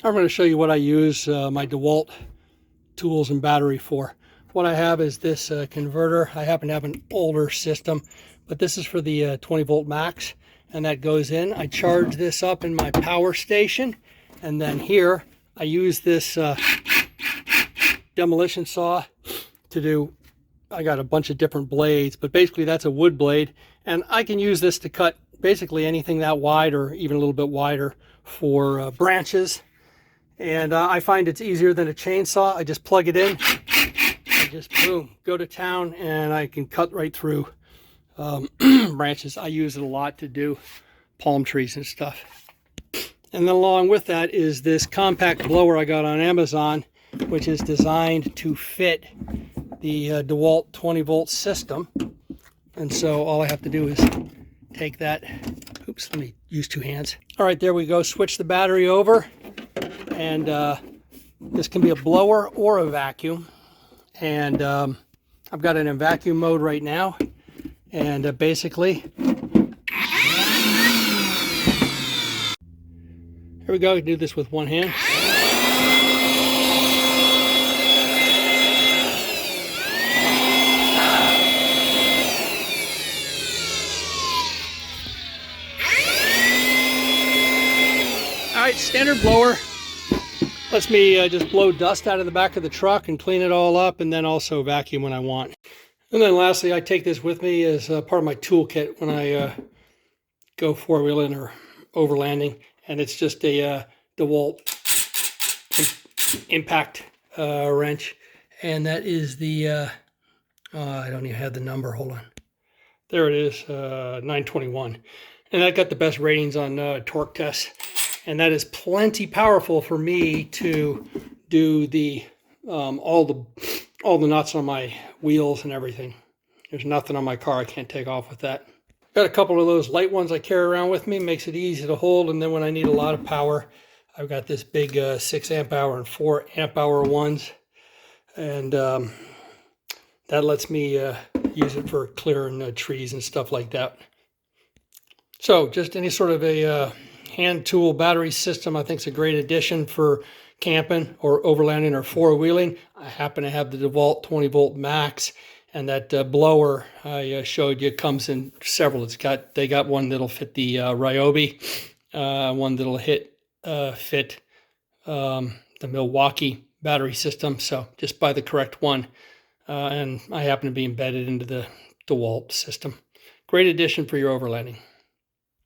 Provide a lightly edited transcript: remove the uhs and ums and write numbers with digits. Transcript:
I'm going to show you what I use my DeWalt tools and battery for. What I have is this converter. I happen to have an older system, but this is for the 20 volt max, and that goes in. I charge this up in my power station, and then here I use this demolition saw to do, I got a bunch of different blades, but basically that's a wood blade, and I can use this to cut basically anything that wide or even a little bit wider for branches. And I find it's easier than a chainsaw. I just plug it in, I just boom, go to town, and I can cut right through branches. I use it a lot to do palm trees and stuff. And then along with that is this compact blower I got on Amazon, which is designed to fit the DeWalt 20 volt system. And so all I have to do is take that, oops, let me use two hands. All right, there we go, switch the battery over. And this can be a blower or a vacuum. And I've got it in vacuum mode right now. And basically, here we go, I can do this with one hand. All right, standard blower. Lets me just blow dust out of the back of the truck and clean it all up, and then also vacuum when I want. And then lastly, I take this with me as part of my toolkit when I go four-wheeling or overlanding, and it's just a DeWalt impact wrench, and that is the, I don't even have the number, hold on. There it is, 921. And that got the best ratings on torque tests. And that is plenty powerful for me to do the all the nuts on my wheels and everything. There's nothing on my car I can't take off with that. Got a couple of those light ones I carry around with me, makes it easy to hold. And then when I need a lot of power, I've got this big 6 amp hour and 4 amp hour ones, and that lets me use it for clearing trees and stuff like that. So just any sort of a hand tool battery system I think is a great addition for camping or overlanding or four-wheeling. I happen to have the DeWalt 20 volt max, and that blower I showed you comes in several. They got one that'll fit the Ryobi, one that'll fit the Milwaukee battery system. So just buy the correct one, and I happen to be embedded into the DeWalt system. Great addition for your overlanding.